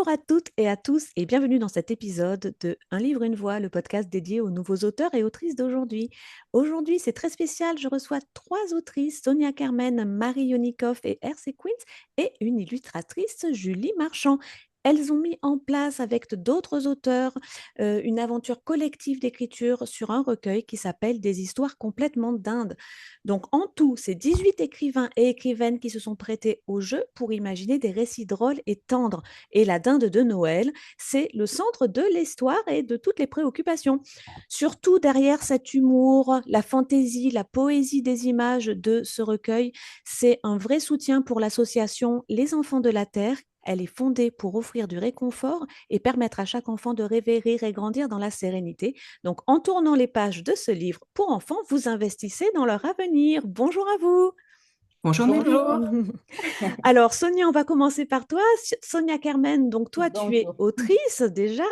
Bonjour à toutes et à tous et bienvenue dans cet épisode de Un livre, une voix, le podcast dédié aux nouveaux auteurs et autrices d'aujourd'hui. Aujourd'hui, c'est très spécial, je reçois trois autrices, Sonia Carmen, Marie Yonikoff et R.C. Queens, et une illustratrice, Julie Marchand. Elles ont mis en place avec d'autres auteurs une aventure collective d'écriture sur un recueil qui s'appelle Des histoires complètement dindes. Donc en tout, c'est 18 écrivains et écrivaines qui se sont prêtés au jeu pour imaginer des récits drôles et tendres. Et la dinde de Noël, c'est le centre de l'histoire et de toutes les préoccupations. Surtout derrière cet humour, la fantaisie, la poésie des images de ce recueil, c'est un vrai soutien pour l'association Les Enfants de la Terre. Elle est fondée pour offrir du réconfort et permettre à chaque enfant de rêver, rire et grandir dans la sérénité. Donc, en tournant les pages de ce livre pour enfants, vous investissez dans leur avenir. Bonjour à vous. Bonjour Nelly. Bonjour. Alors, Sonia, on va commencer par toi. Sonia Carmen, donc toi, tu es Bonjour. autrice déjà,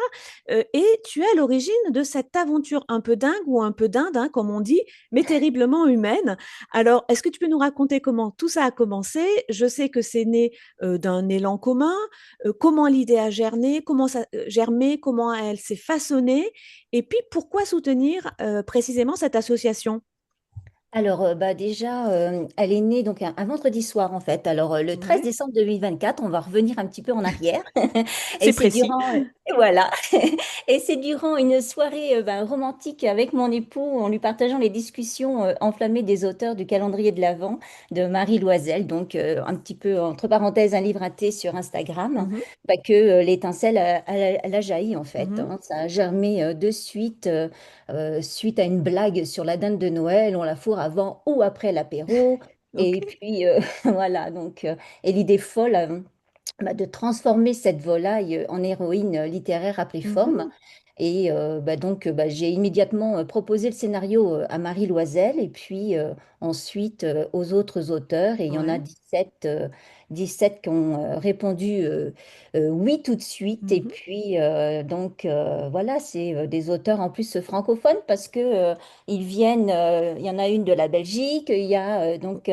et tu es à l'origine de cette aventure un peu dingue ou un peu dinde, hein, comme on dit, mais terriblement humaine. Alors, est-ce que tu peux nous raconter comment tout ça a commencé? Je sais que c'est né d'un élan commun. Comment l'idée a germé, comment elle s'est façonnée, et puis pourquoi soutenir précisément cette association? Alors, déjà, elle est née donc un vendredi soir en fait. Alors, le 13 Ouais, décembre 2024, on va revenir un petit peu en arrière. Et c'est c'est précis. durant, voilà, et c'est durant une soirée romantique avec mon époux, en lui partageant les discussions enflammées des auteurs du calendrier de l'Avent de Marie Loisel, donc un petit peu entre parenthèses un livre à thé sur Instagram, Mhm, que l'étincelle elle a jailli en fait, mhm, hein. Ça a germé de suite. Suite à une blague sur la dinde de Noël, on la fourre avant ou après l'apéro. ok. Et puis voilà, donc, et l'idée folle de transformer cette volaille en héroïne littéraire Mhm, apliforme. Et donc, j'ai immédiatement proposé le scénario à Marie Loisel et puis ensuite aux autres auteurs. Et il y en a ouais. 17 qui ont répondu oui tout de suite. Et Mhm. puis, voilà, c'est des auteurs en plus francophones parce que ils viennent, il y en a une de la Belgique, il y a Ok.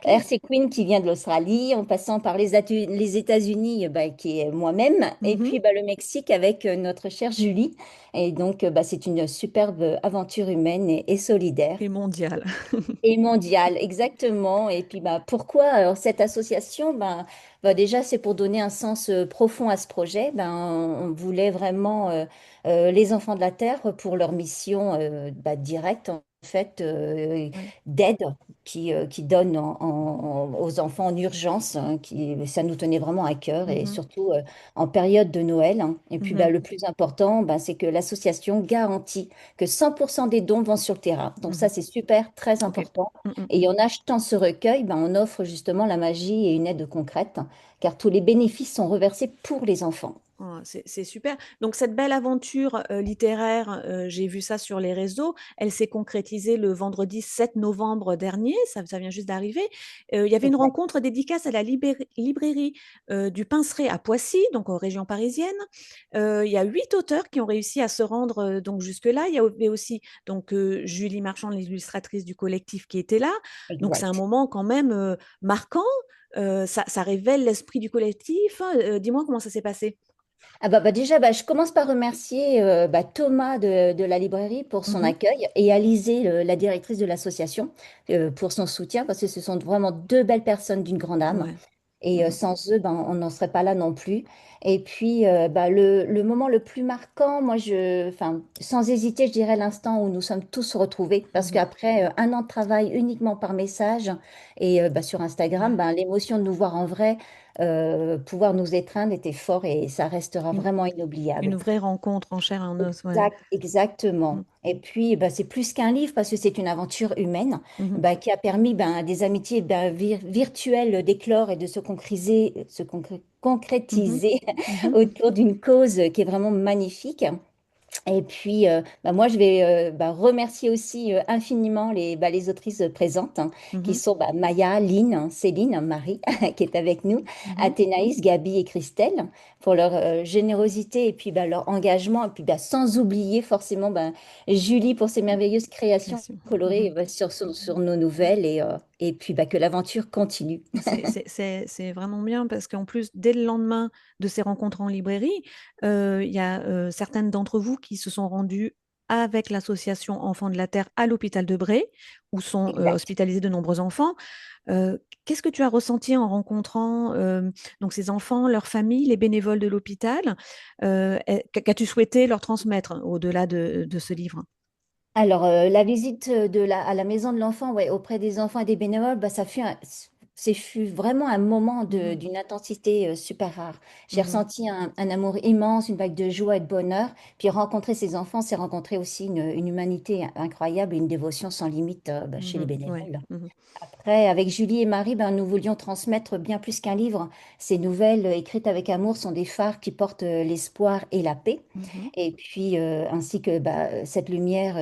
R.C. Queen qui vient de l'Australie, en passant par les États-Unis, qui est moi-même, et Mhm. puis le Mexique avec notre chère Julie. Et donc, c'est une superbe aventure humaine et solidaire. Et mondial. Et mondiale, exactement. Et puis, pourquoi cette association? Déjà, c'est pour donner un sens profond à ce projet. On voulait vraiment les enfants de la Terre pour leur mission directe, en fait, Ouais. d'aide qui donne aux enfants en urgence, hein, ça nous tenait vraiment à cœur et Mhm. surtout en période de Noël, hein. Et puis, Mhm. le plus important, c'est que l'association garantit que 100% des dons vont sur le terrain. Donc ça, Mhm. c'est super, très Ok. important. Mhm. Et en achetant ce recueil, on offre justement la magie et une aide concrète, car tous les bénéfices sont reversés pour les enfants. Oh, c'est super. Donc, cette belle aventure littéraire, j'ai vu ça sur les réseaux, elle s'est concrétisée le vendredi 7 novembre dernier, ça vient juste d'arriver. Il y avait une Exact. rencontre dédicace à la librairie du Pinceret à Poissy, donc en région parisienne. Il y a 8 auteurs qui ont réussi à se rendre donc jusque-là. Il y avait aussi donc, Julie Marchand, l'illustratrice du collectif, qui était là. Donc, c'est un Exact. moment quand même marquant. Ça révèle l'esprit du collectif, hein. Dis-moi comment ça s'est passé. Déjà, je commence par remercier Thomas de la librairie pour son Mhm. accueil et Alizé, la directrice de l'association, pour son soutien, parce que ce sont vraiment deux belles personnes d'une grande âme. Ouais. Et Mhm. sans eux, on n'en serait pas là non plus. Et puis, le moment le plus marquant, enfin, sans hésiter, je dirais l'instant où nous sommes tous retrouvés. Parce Mhm. qu'après un an de travail uniquement par message et sur Instagram, Ouais. l'émotion de nous voir en vrai, pouvoir nous étreindre était fort et ça restera Une, vraiment une inoubliable. vraie rencontre en chair et en os. Ouais. Exactement. Mhm. Et puis, c'est plus qu'un livre parce que c'est une aventure humaine Mhm. qui a permis à des amitiés virtuelles d'éclore et de se Mhm. concrétiser Mhm. autour d'une cause qui est vraiment magnifique. Et puis, moi, je vais remercier aussi infiniment les autrices présentes, hein, qui Mhm, sont Maya, Lynn, hein, Céline, hein, Marie, qui est avec nous, mhm. Athénaïs, Gabi et Christelle, pour leur générosité et puis leur engagement. Et puis, sans oublier forcément Julie pour ses merveilleuses Bien créations sûr. colorées Mhm. sur nos nouvelles. Et puis, que l'aventure continue. C'est vraiment bien parce qu'en plus, dès le lendemain de ces rencontres en librairie, il y a certaines d'entre vous qui se sont rendues avec l'association Enfants de la Terre à l'hôpital de Bray, où sont Exact. hospitalisés de nombreux enfants. Qu'est-ce que tu as ressenti en rencontrant donc ces enfants, leurs familles, les bénévoles de l'hôpital? Qu'as-tu souhaité leur transmettre au-delà de ce livre? Alors, la visite à la maison de l'enfant, ouais, auprès des enfants et des bénévoles, fut vraiment un moment Mhm, d'une intensité super rare. J'ai mhm, ressenti un amour immense, une vague de joie et de bonheur. Puis rencontrer ces enfants, c'est rencontrer aussi une humanité incroyable et une dévotion sans limite chez les mhm, ouais, bénévoles. mhm, Après, avec Julie et Marie, nous voulions transmettre bien plus qu'un livre. Ces nouvelles écrites avec amour sont des phares qui portent l'espoir et la paix. mhm, Et puis, ainsi que cette lumière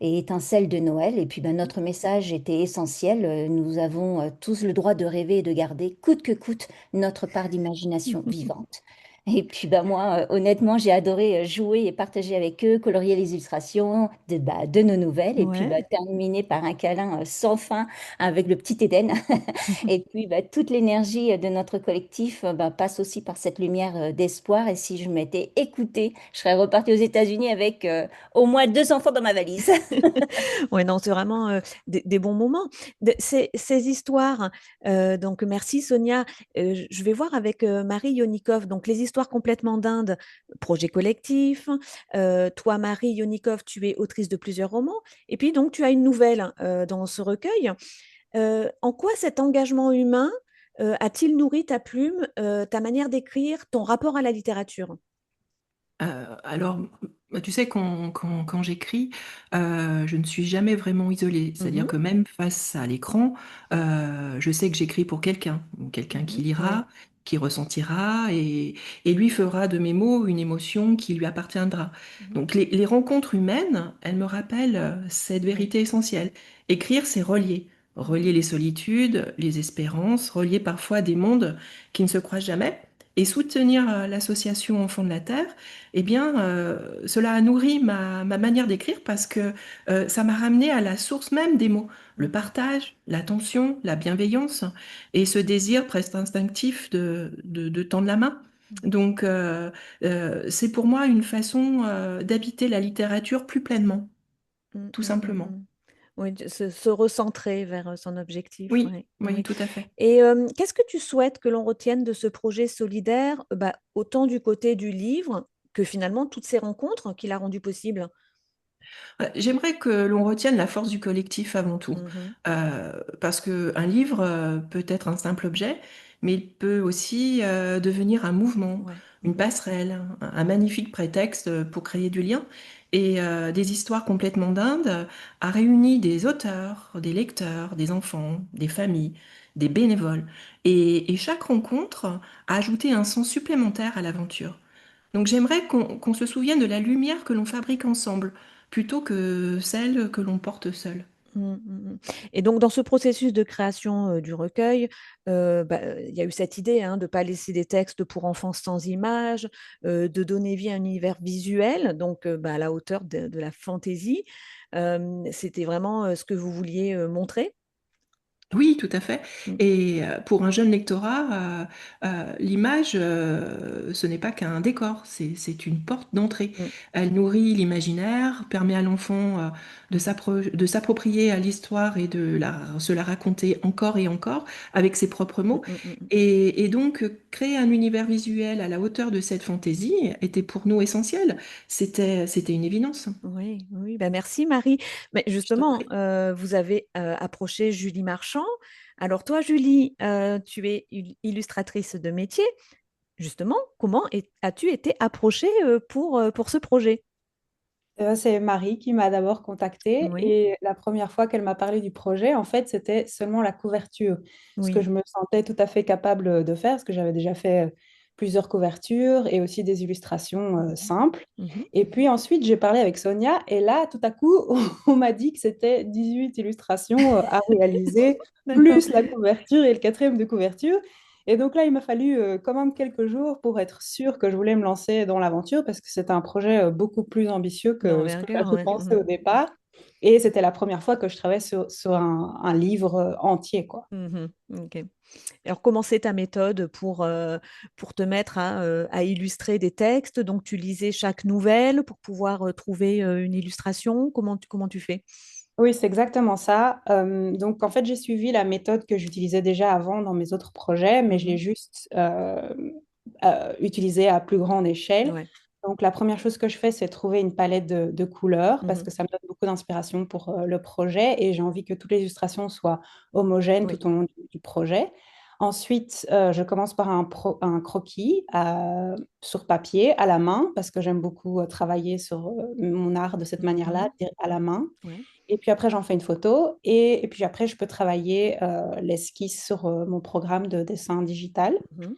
et étincelle de Noël. Et puis, notre message était essentiel. Nous avons tous le droit de rêver et de garder, coûte que coûte, notre part d'imagination vivante. Et puis, moi, honnêtement, j'ai adoré jouer et partager avec eux, colorier les illustrations de nos nouvelles. Et puis, ouais. terminer par un câlin sans fin avec le petit Éden. Et puis, toute l'énergie de notre collectif passe aussi par cette lumière d'espoir. Et si je m'étais écoutée, je serais repartie aux États-Unis avec au moins 2 enfants dans ma valise. Ouais, non, c'est vraiment des bons moments. Ces histoires, donc merci Sonia. Je vais voir avec Marie Yonikov, donc les histoires complètement dindes, projet collectif. Toi, Marie Yonikov, tu es autrice de plusieurs romans. Et puis, donc, tu as une nouvelle dans ce recueil. En quoi cet engagement humain a-t-il nourri ta plume, ta manière d'écrire, ton rapport à la littérature? Alors, tu sais, quand j'écris, je ne suis jamais vraiment isolée. C'est-à-dire Mhm, que même face à l'écran, je sais que j'écris pour quelqu'un, ou quelqu'un qui mhm, ouais. lira, qui ressentira et lui fera de mes mots une émotion qui lui appartiendra. Mhm, Donc, les rencontres humaines, elles me rappellent cette ouais. vérité essentielle. Écrire, c'est relier. Mhm, Relier les solitudes, les espérances, relier parfois des mondes qui ne se croisent jamais. Et soutenir l'association Enfants de la Terre, eh bien, cela a nourri ma manière d'écrire parce que ça m'a ramené à la source même des mots, le mhm, partage, l'attention, la bienveillance et ce désir presque instinctif de tendre la main. mhm. Donc, c'est pour moi une façon d'habiter la littérature plus pleinement, Mm, tout mm, mm, simplement. mm. Oui, se recentrer vers son objectif. Oui, Ouais, oui, ouais. tout à fait. Et qu'est-ce que tu souhaites que l'on retienne de ce projet solidaire, autant du côté du livre que finalement toutes ces rencontres qu'il a rendues possibles? J'aimerais que l'on retienne la force du collectif avant tout. Mhm, Parce qu'un livre peut être un simple objet, mais il peut aussi devenir un mouvement, ouais, une mhm, passerelle, un magnifique prétexte pour créer du lien. Et des histoires complètement dindes a réuni des auteurs, des lecteurs, des enfants, des familles, des bénévoles. Et chaque rencontre a ajouté un sens supplémentaire à l'aventure. Donc j'aimerais qu'on se souvienne de la lumière que l'on fabrique ensemble, plutôt que celle que l'on porte seul. mm, mm, mm. Et donc dans ce processus de création du recueil, il y a eu cette idée hein, de ne pas laisser des textes pour enfants sans images, de donner vie à un univers visuel, donc à la hauteur de la fantaisie. C'était vraiment ce que vous vouliez montrer. Oui, tout à fait. Mm, Et pour un jeune lectorat, l'image, ce n'est pas qu'un décor, c'est une porte d'entrée. mm, Elle nourrit l'imaginaire, permet à l'enfant de s'approprier à l'histoire et se la raconter encore et encore avec ses propres mm, mots. mm, mm. Et donc, créer un univers visuel à la hauteur de cette fantaisie était pour nous essentiel. C'était une évidence. Oui, oui, bah merci Marie. Mais Je t'en justement, prie. vous avez approché Julie Marchand. Alors toi, Julie, tu es illustratrice de métier. Justement, comment as-tu été approchée pour ce projet? C'est Marie qui m'a d'abord contactée Oui, et la première fois qu'elle m'a parlé du projet, en fait, c'était seulement la couverture, ce que oui. je me sentais tout à fait capable de faire, ce que j'avais déjà fait plusieurs couvertures et aussi des illustrations Mhm. simples. Mhm. Et puis ensuite, j'ai parlé avec Sonia et là, tout à coup, on m'a dit que c'était 18 illustrations à réaliser, D'accord. plus la couverture et le quatrième de couverture. Et donc là, il m'a fallu quand même quelques jours pour être sûre que je voulais me lancer dans l'aventure parce que c'était un projet beaucoup plus ambitieux que ce que D'envergure, j'avais ouais. pensé Mhm. au départ. Et c'était la première fois que je travaillais sur un livre entier, quoi. Mhm. Ok. Alors, comment c'est ta méthode pour te mettre à illustrer des textes? Donc, tu lisais chaque nouvelle pour pouvoir trouver une illustration. Comment tu fais? Oui, c'est exactement ça. Donc, en fait, j'ai suivi la méthode que j'utilisais déjà avant dans mes autres projets, mais je l'ai Mhm. juste utilisée à plus grande échelle. Ouais. Donc, la première chose que je fais, c'est trouver une palette de couleurs parce Mhm. que ça me donne beaucoup d'inspiration pour le projet et j'ai envie que toutes les illustrations soient homogènes Oui. tout au long du projet. Ensuite, je commence par un croquis sur papier, à la main, parce que j'aime beaucoup travailler sur mon art de cette manière-là, Mhm. à la main. Ouais. Et puis après, j'en fais une photo. Et puis après, je peux travailler l'esquisse sur mon programme de dessin digital. Mhm.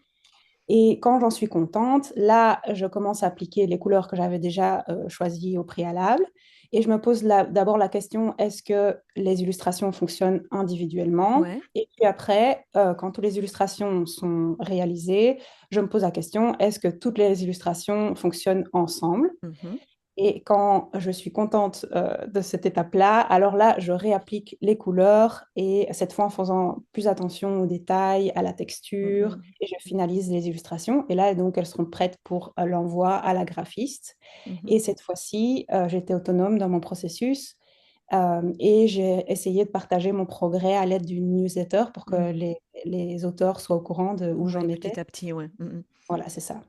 Et quand j'en suis contente, là, je commence à appliquer les couleurs que j'avais déjà choisies au préalable. Et je me pose d'abord la question, est-ce que les illustrations fonctionnent individuellement? Ouais. Et puis après, quand toutes les illustrations sont réalisées, je me pose la question, est-ce que toutes les illustrations fonctionnent ensemble? Mhm. Et quand je suis contente de cette étape-là, alors là, je réapplique les couleurs et cette fois en faisant plus attention aux détails, à la texture, Mhm. et je finalise les illustrations. Et là, donc, elles seront prêtes pour l'envoi à la graphiste. Mhm. Et cette fois-ci, j'étais autonome dans mon processus et j'ai essayé de partager mon progrès à l'aide d'une newsletter pour que Mhm. les auteurs soient au courant de où Ouais, j'en étais. petit à petit, ouais. Mhm. Voilà, c'est ça.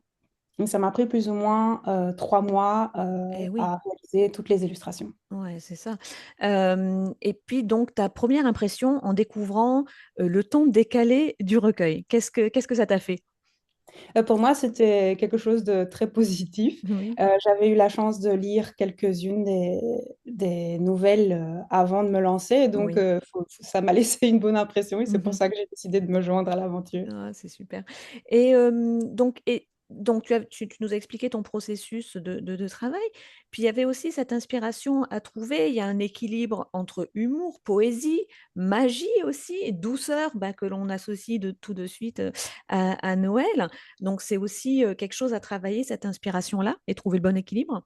Donc, ça m'a pris plus ou moins 3 mois Eh oui. à réaliser toutes les illustrations. Ouais, c'est ça. Et puis donc ta première impression en découvrant le ton décalé du recueil, qu'est-ce que ça t'a fait? Pour moi, c'était quelque chose de très positif. Oui. J'avais eu la chance de lire quelques-unes des nouvelles avant de me lancer, donc Oui. ça m'a laissé une bonne impression et c'est pour Mhm. ça que j'ai décidé de me joindre à l'aventure. Ah, c'est super. Et donc tu nous as expliqué ton processus de travail. Puis il y avait aussi cette inspiration à trouver. Il y a un équilibre entre humour, poésie, magie aussi, et douceur bah, que l'on associe tout de suite à Noël. Donc c'est aussi quelque chose à travailler, cette inspiration-là, et trouver le bon équilibre.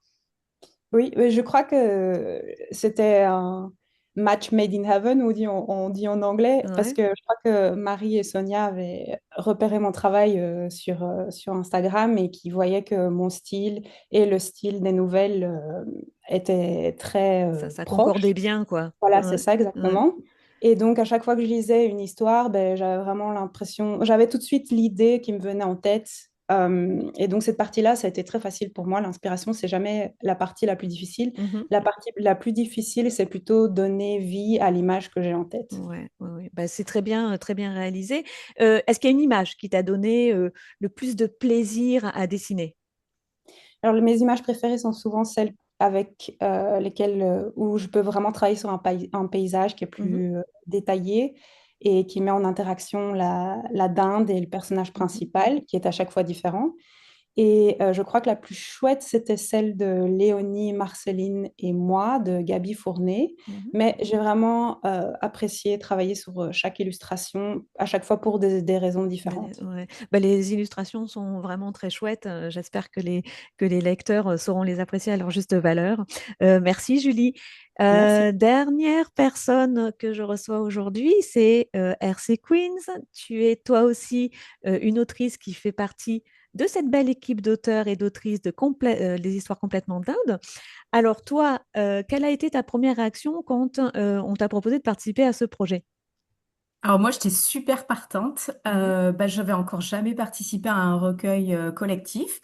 Oui, mais je crois que c'était un match made in heaven, on dit en anglais, parce Ouais. que je crois que Marie et Sonia avaient repéré mon travail sur Instagram et qui voyaient que mon style et le style des nouvelles étaient très Ça concordait proches. bien, quoi. Voilà, c'est Ouais, ça ouais. exactement. Et donc, à chaque fois que je lisais une histoire, ben, j'avais vraiment l'impression, j'avais tout de suite l'idée qui me venait en tête. Et donc, cette partie-là, ça a été très facile pour moi. L'inspiration, c'est jamais la partie la plus difficile. Mhm. La partie la plus difficile, c'est plutôt donner vie à l'image que j'ai en tête. Ouais, ouais, ouais. Bah, c'est très bien réalisé. Est-ce qu'il y a une image qui t'a donné le plus de plaisir à dessiner? Alors, mes images préférées sont souvent celles avec lesquelles où je peux vraiment travailler sur un paysage qui est Mhm, plus détaillé et qui met en interaction la dinde et le personnage mhm, principal, qui est à chaque fois différent. Et je crois que la plus chouette, c'était celle de Léonie, Marceline et moi, de Gabi Fournet. mhm. Mais j'ai vraiment apprécié travailler sur chaque illustration, à chaque fois pour des raisons différentes. Ouais. Bah, les illustrations sont vraiment très chouettes. J'espère que les lecteurs sauront les apprécier à leur juste valeur. Merci Julie. Merci. Dernière personne que je reçois aujourd'hui, c'est RC Queens. Tu es toi aussi une autrice qui fait partie de cette belle équipe d'auteurs et d'autrices des histoires complètement dindes. Alors toi, quelle a été ta première réaction quand on t'a proposé de participer à ce projet? Alors moi, j'étais super partante. Ouais. J'avais encore jamais participé à un recueil collectif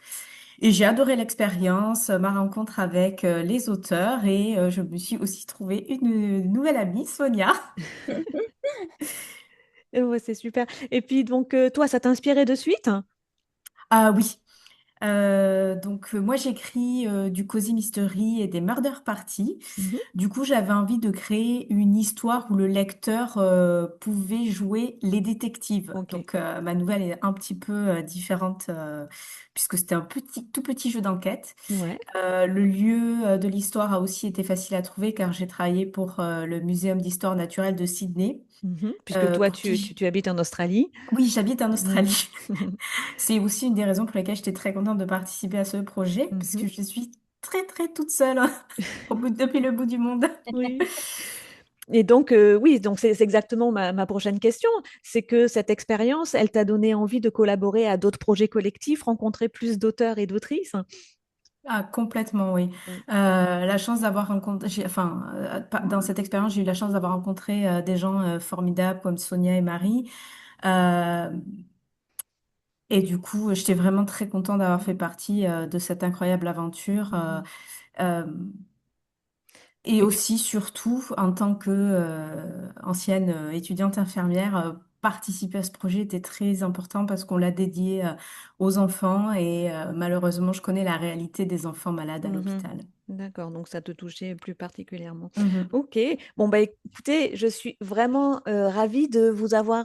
et j'ai adoré l'expérience, ma rencontre avec les auteurs et je me suis aussi trouvé une nouvelle amie, Sonia. Ouais, c'est super. Et puis donc, toi, ça t'inspirait de suite? Ah oui, Moi, j'écris du cozy mystery et des murder parties. Mhm. Du coup, j'avais envie de créer une histoire où le lecteur pouvait jouer les détectives. Ok. Ma nouvelle est un petit peu différente puisque c'était un tout petit jeu d'enquête. Ouais. Le lieu de l'histoire a aussi été facile à trouver car j'ai travaillé pour le Muséum d'histoire naturelle de Sydney, Mhm. Puisque toi, pour qui tu habites en Australie. oui, j'habite en Mhm. Australie. C'est aussi une des raisons pour lesquelles j'étais très contente de participer à ce projet, Mhm. puisque je suis très très toute seule hein, depuis le bout du monde. Oui. Et donc, oui, donc c'est exactement ma prochaine question. C'est que cette expérience, elle t'a donné envie de collaborer à d'autres projets collectifs, rencontrer plus d'auteurs et d'autrices. Ah, complètement, oui. Mm. La chance d'avoir rencontré, dans cette expérience, j'ai eu la chance d'avoir rencontré des gens formidables comme Sonia et Marie. Euh, et du coup, j'étais vraiment très contente d'avoir fait partie de cette incroyable aventure. Mhm. Euh, Et Et puis, aussi, surtout, en tant que ancienne étudiante infirmière, participer à ce projet était très important parce qu'on l'a dédié aux enfants et malheureusement, je connais la réalité des enfants malades à mhm. l'hôpital. D'accord, donc ça te touchait plus particulièrement. Mhm. Ok, bon bah écoutez, je suis vraiment ravie de vous avoir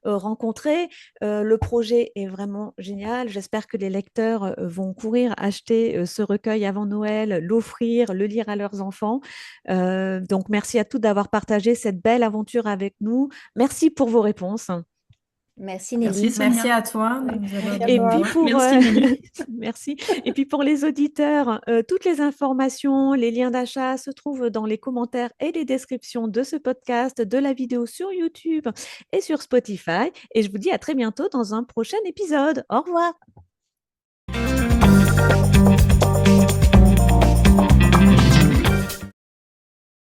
rencontré. Le projet est vraiment génial. J'espère que les lecteurs vont courir acheter ce recueil avant Noël, l'offrir, le lire à leurs enfants. Donc merci à tous d'avoir partagé cette belle aventure avec nous. Merci pour vos réponses. Merci Merci Nelly. Merci Sonia. à toi de Oui, nous avoir merci à Et donné puis toi. pour Merci Nelly. merci. Et puis pour les auditeurs, toutes les informations, les liens d'achat se trouvent dans les commentaires et les descriptions de ce podcast, de la vidéo sur YouTube et sur Spotify. Et je vous dis à très bientôt dans un prochain épisode. Au revoir.